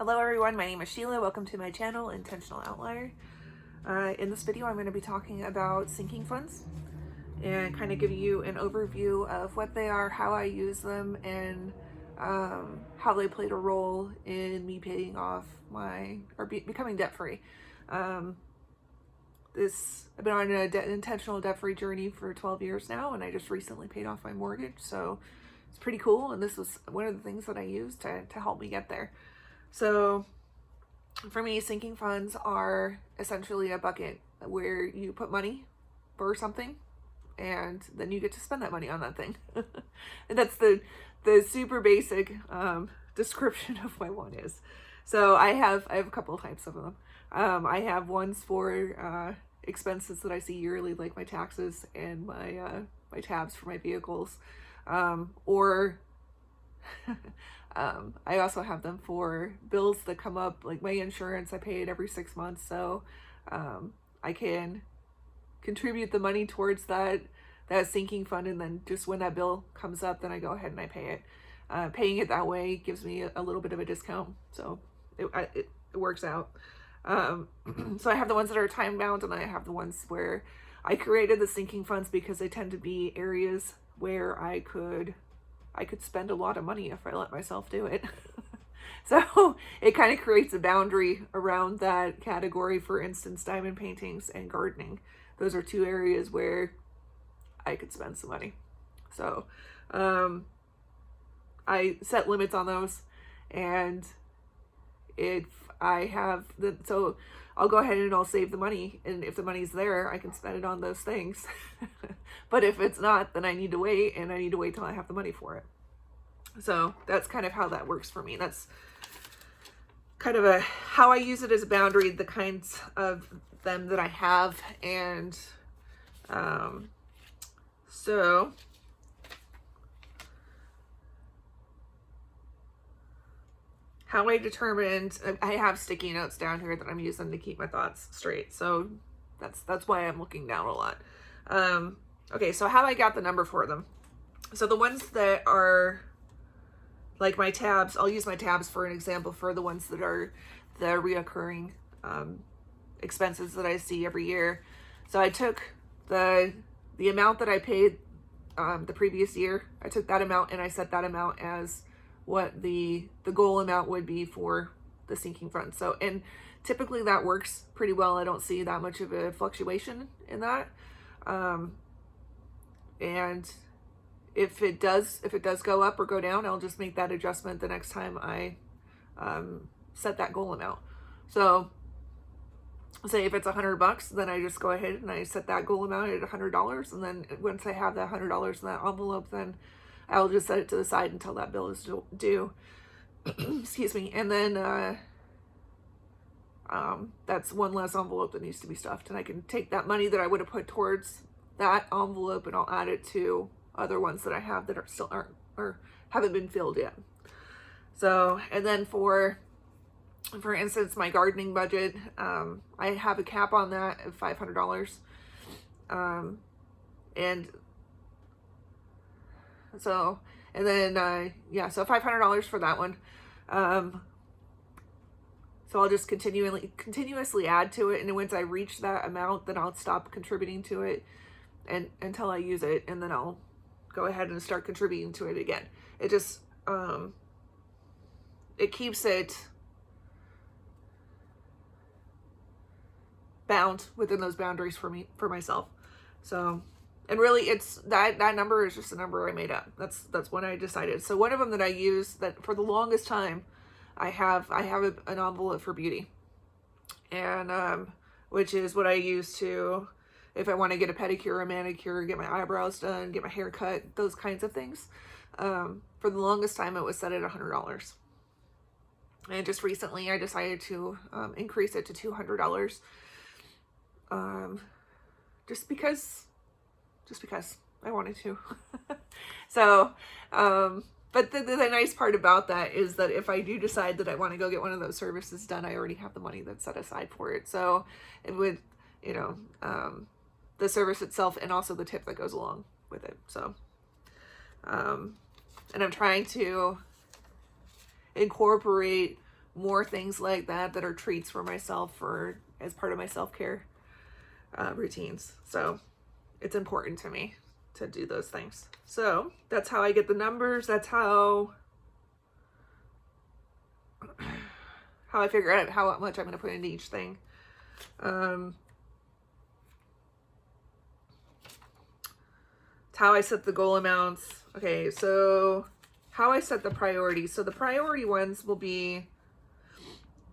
Hello everyone, my name is Sheila. Welcome to my channel, Intentional Outlier. In this video I'm going to be talking about sinking funds and kind of give you an overview of what they are, how I use them, and how they played a role in me paying off becoming debt-free. I've been on an intentional debt-free journey for 12 years now, and I just recently paid off my mortgage, so it's pretty cool, and this was one of the things that I used to help me get there. So for me, sinking funds are essentially a bucket where you put money for something and then you get to spend that money on that thing. And that's the super basic description of what one is. So I have a couple of types of them. I have ones for expenses that I see yearly, like my taxes and my tabs for my vehicles, I also have them for bills that come up, like my insurance. I pay it every 6 months, so I can contribute the money towards that sinking fund, and then just when that bill comes up, then I go ahead and I pay it. Paying it that way gives me a little bit of a discount, so it works out. So I have the ones that are time bound, and I have the ones where I created the sinking funds because they tend to be areas where I could spend a lot of money if I let myself do it. So it kind of creates a boundary around that category. For instance, diamond paintings and gardening. Those are two areas where I could spend some money. So I set limits on those, and if I have so I'll go ahead and I'll save the money, and if the money's there, I can spend it on those things. But if it's not, then I need to wait, and I need to wait till I have the money for it. So that's kind of how that works for me. That's kind of how I use it as a boundary, the kinds of them that I have. And so how I determined, I have sticky notes down here that I'm using to keep my thoughts straight. So that's why I'm looking down a lot. Okay, so how I got the number for them. So the ones that are like my tabs, I'll use my tabs for an example for the ones that are the reoccurring expenses that I see every year. So I took the amount that I paid the previous year. I took that amount and I set that amount as what the goal amount would be for the sinking fund. So, and typically that works pretty well. I don't see that much of a fluctuation in that. And if it does go up or go down, I'll just make that adjustment the next time I set that goal amount. So say if it's $100, then I just go ahead and I set that goal amount at $100, and then once I have that $100 in that envelope, then I'll just set it to the side until that bill is due. Excuse me. And then that's one less envelope that needs to be stuffed, and I can take that money that I would have put towards that envelope and I'll add it to other ones that I have that aren't or haven't been filled yet. So, and then for instance, my gardening budget, I have a cap on that of $500. And so, and then, so $500 for that one. So I'll just continuously add to it. And once I reach that amount, then I'll stop contributing to it until I use it. And then I'll go ahead and start contributing to it again. It just, it keeps it bound within those boundaries for myself. So, and really it's that number is just a number I made up. That's when I decided. So one of them that I use that for the longest time, I have an envelope for beauty, and which is what I use to, if I want to get a pedicure, a manicure, get my eyebrows done, get my hair cut, those kinds of things. For the longest time, it was set at $100. And just recently, I decided to increase it to $200. Just because I wanted to. So, but the nice part about that is that if I do decide that I want to go get one of those services done, I already have the money that's set aside for it. So it would, the service itself and also the tip that goes along with it. So, and I'm trying to incorporate more things like that that are treats for myself for as part of my self-care routines. So it's important to me to do those things. So that's how I get the numbers. That's how I figure out how much I'm going to put into each thing. It's how I set the goal amounts. Okay, so how I set the priorities. So the priority ones will be,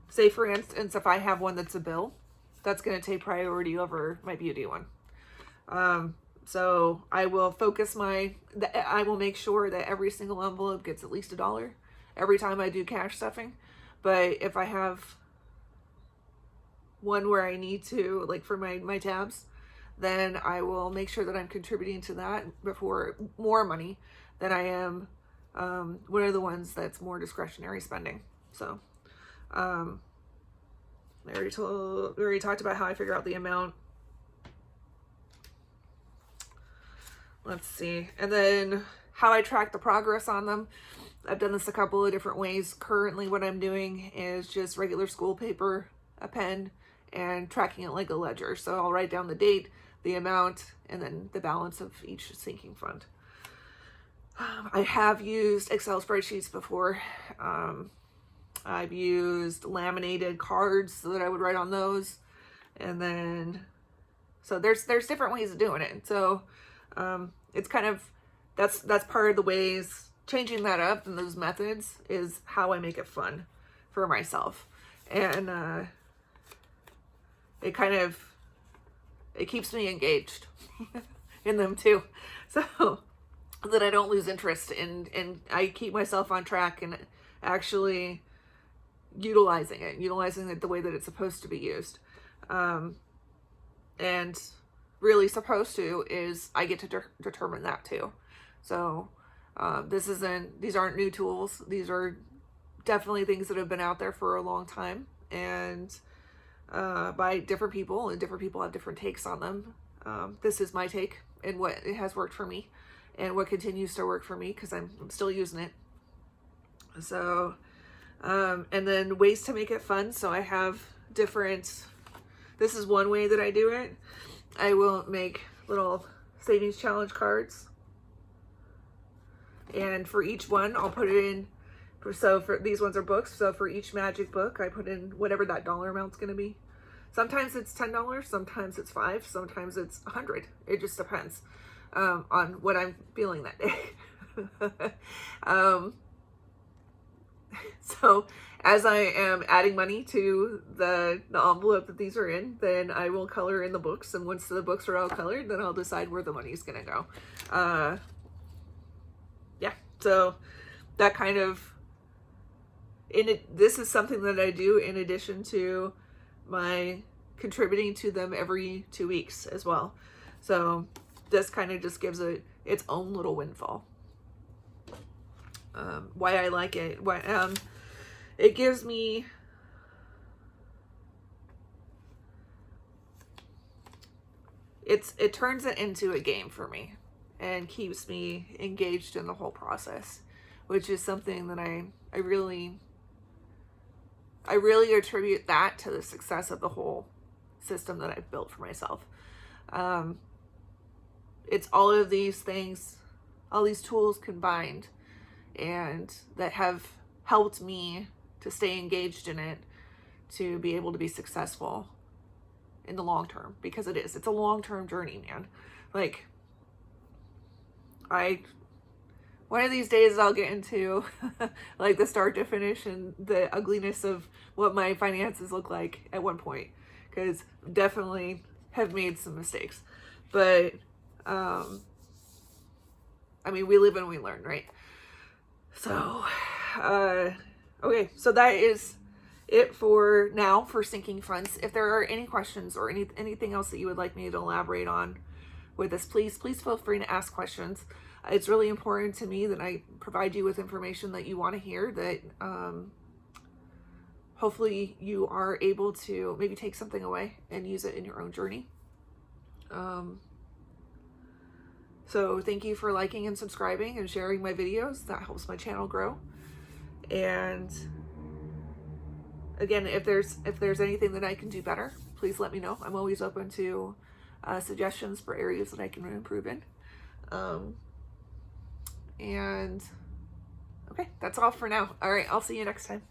say for instance, if I have one that's a bill, that's going to take priority over my beauty one. So I will focus I will make sure that every single envelope gets at least $1 every time I do cash stuffing. But if I have one where I need to, like for my tabs, then I will make sure that I'm contributing to that before more money than I am one of the ones that's more discretionary spending. So we already talked about how I figure out the amount. Let's see. And then how I track the progress on them. I've done this a couple of different ways. Currently what I'm doing is just regular school paper, a pen, and tracking it like a ledger. So I'll write down the date, the amount, and then the balance of each sinking fund. I have used Excel spreadsheets before. I've used laminated cards so that I would write on those. And then, so there's different ways of doing it. So it's kind of, that's part of the ways. Changing that up and those methods is how I make it fun for myself. And it keeps me engaged in them too. So that I don't lose interest and I keep myself on track and actually utilizing it the way that it's supposed to be used. And really supposed to is I get to determine that too. So these aren't new tools. These are definitely things that have been out there for a long time and by different people, and different people have different takes on them. This is my take and what it has worked for me and what continues to work for me because I'm still using it. So, and then ways to make it fun. So I have this is one way that I do it. I will make little savings challenge cards. And for each one, I'll put it in, for these ones are books. So for each magic book, I put in whatever that dollar amount's going to be. Sometimes it's $10, sometimes it's $5, sometimes it's $100. It just depends on what I'm feeling that day. So as I am adding money to the envelope that these are in, then I will color in the books. And once the books are all colored, then I'll decide where the money is going to go. Yeah, so that kind of, this is something that I do in addition to my contributing to them every 2 weeks as well. So this kind of just gives it its own little windfall. Why I like it, it gives me, it turns it into a game for me and keeps me engaged in the whole process, which is something that I really attribute that to the success of the whole system that I've built for myself. It's all of these things, all these tools combined, and that have helped me to stay engaged in it, to be able to be successful in the long term, because it's a long-term journey, man. Like, one of these days I'll get into like the start to finish and the ugliness of what my finances look like at one point, because definitely have made some mistakes, but I mean, we live and we learn, right? So okay, so that is it for now for sinking funds. If there are any questions or anything else that you would like me to elaborate on with this, please feel free to ask questions. It's really important to me that I provide you with information that you want to hear, that hopefully you are able to maybe take something away and use it in your own journey. So thank you for liking and subscribing and sharing my videos. That helps my channel grow. And Again, if there's anything that I can do better, please let me know. I'm always open to suggestions for areas that I can improve in. And okay, that's all for now. All right, I'll see you next time.